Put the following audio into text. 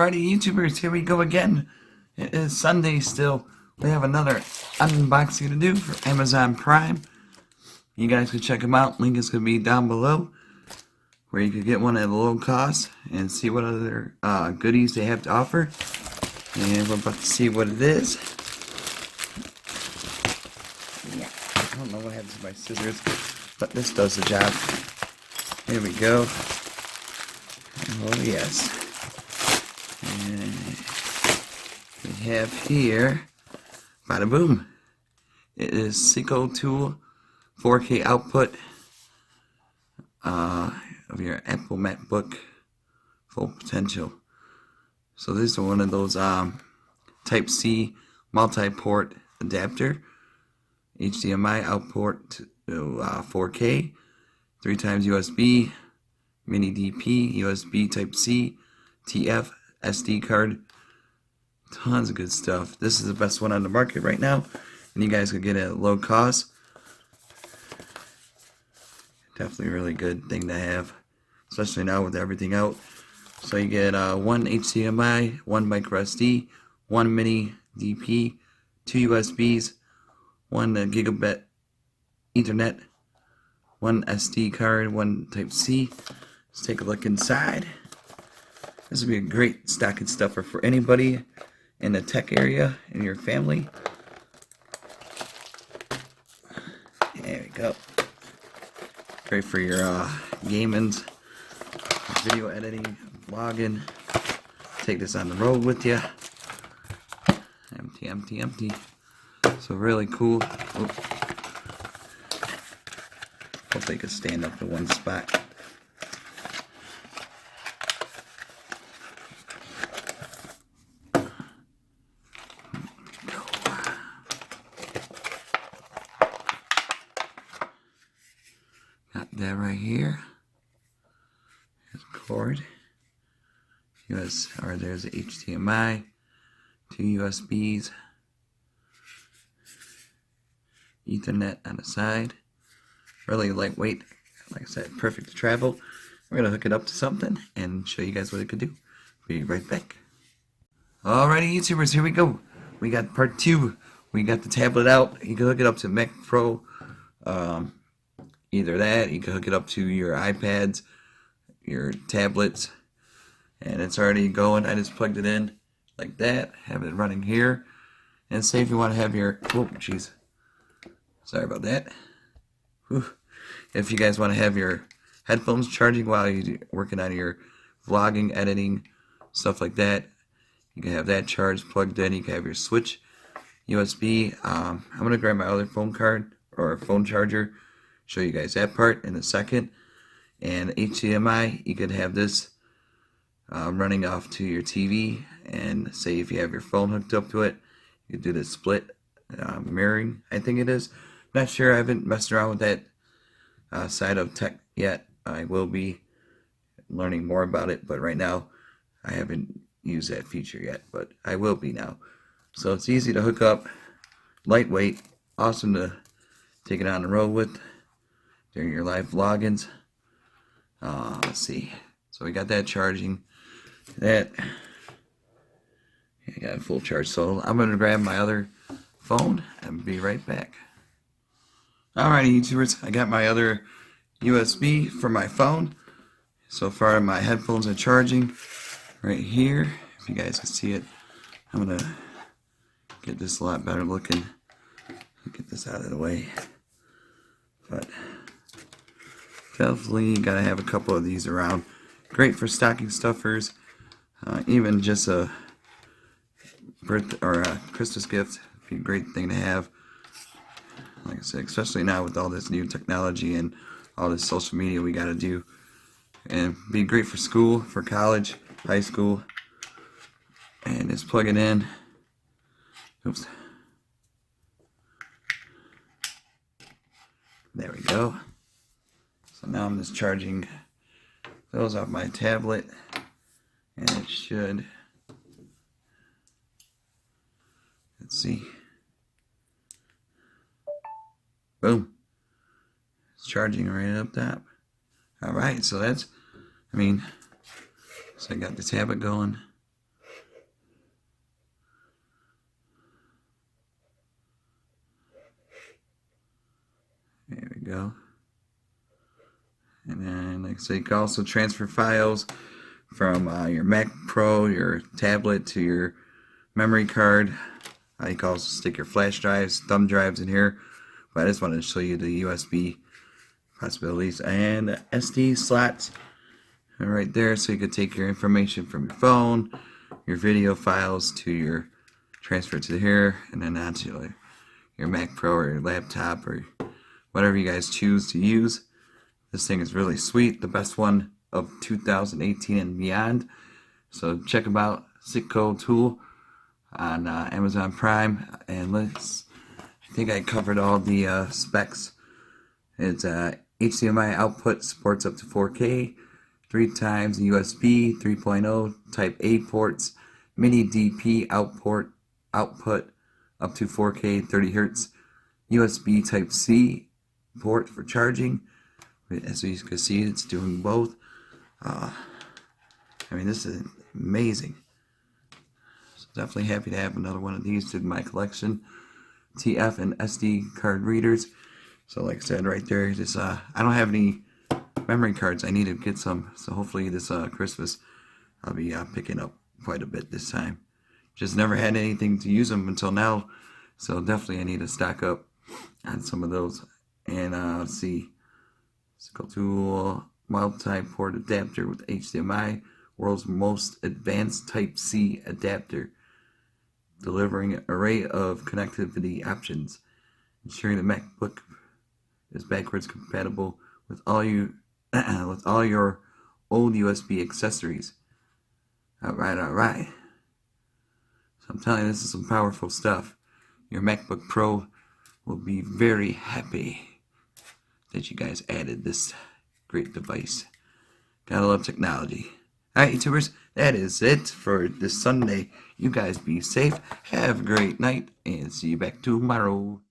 Alrighty, YouTubers, here we go again. It is Sunday still. We have another unboxing to do for Amazon Prime. You guys can check them out. Link is going to be down below, where you can get one at a low cost and see what other goodies they have to offer. And we're about to see what it is. I don't know what happens to my scissors, but this does the job. Here we go. Oh yes. And we have here, bada boom. It is Sicotool 4K output of your Apple MacBook full potential. So this is one of those Type C multi-port adapter, HDMI output to 4K, 3 times USB, mini DP, USB Type C, TF, SD card, tons of good stuff. This is the best one on the market right now, and you guys can get it at low cost. Definitely a really good thing to have, especially now with everything out. So you get one HDMI, one micro SD, one mini DP, 2 USBs, one gigabit Ethernet, one SD card, one Type C. Let's take a look inside. This would be a great stocking stuffer for anybody in the tech area in your family. There we go. Great for your gaming, video editing, vlogging. Take this on the road with you. Empty. So really cool. Oops. Hope they could stand up to one spot. Got that right here. There's a cord. There's a HDMI, 2 USBs, Ethernet on the side. Really lightweight. Like I said, perfect to travel. We're going to hook it up to something and show you guys what it could do. Be right back. Alrighty, YouTubers, here we go. We got part 2. We got the tablet out. You can hook it up to Mac Pro. Either that, you can hook it up to your iPads, your tablets, and it's already going. I just plugged it in like that, have it running here, and say if you want to have your, oh jeez, sorry about that. Whew. If you guys want to have your headphones charging while you're working on your vlogging, editing, stuff like that, you can have that charged, plugged in. You can have your switch USB. I'm going to grab my other phone card or phone charger, show you guys that part in a second. And HDMI, you could have this running off to your TV, and say if you have your phone hooked up to it, you could do the split mirroring, I think it is. Not sure, I haven't messed around with that side of tech yet. I will be learning more about it, but right now I haven't used that feature yet, but I will be now. So it's easy to hook up, lightweight, awesome to take it on the road with during your live vloggings. Let's see. So we got that charging. That, yeah, got a full charge. So I'm going to grab my other phone and be right back. Alrighty, YouTubers, I got my other USB for my phone. So far my headphones are charging right here. If you guys can see it, I'm going to get this a lot better looking. Get this out of the way. But definitely got to have a couple of these around. Great for stocking stuffers, even just a birthday or a Christmas gift. Be a great thing to have. Like I said, especially now with all this new technology and all this social media we got to do, and be great for school, for college, high school. And just plug it in. Oops. There we go. So now I'm just charging those off my tablet, and it should, let's see, boom, it's charging right up top. Alright, so that's, so I got the tablet going, go. And then, like I said, you can also transfer files from your Mac Pro, your tablet, to your memory card. You can also stick your flash drives, thumb drives in here. But I just wanted to show you the USB possibilities and the SD slots right there, so you could take your information from your phone, your video files, to your transfer to here, and then onto like your Mac Pro or your laptop or whatever you guys choose to use. This thing is really sweet, the best one of 2018 and beyond. So check them out, Sicotool on Amazon Prime, and I think I covered all the specs. It's HDMI output, supports up to 4K, 3 times USB 3.0 Type A ports, mini DP output up to 4K 30 Hz, USB Type C port for charging. As you can see, it's doing both. I mean, this is amazing. So definitely happy to have another one of these in my collection. TF and SD card readers. So like I said right there, just I don't have any memory cards. I need to get some. So hopefully this Christmas I'll be picking up quite a bit this time. Just never had anything to use them until now. So definitely I need to stock up on some of those. And let's see. Sicotool Multiport adapter with HDMI, world's most advanced Type C adapter, delivering an array of connectivity options, ensuring the MacBook is backwards compatible with all your old USB accessories. Alright. So I'm telling you, this is some powerful stuff. Your MacBook Pro will be very happy that you guys added this great device. Gotta love technology. Alright, YouTubers, that is it for this Sunday. You guys be safe, have a great night, and see you back tomorrow.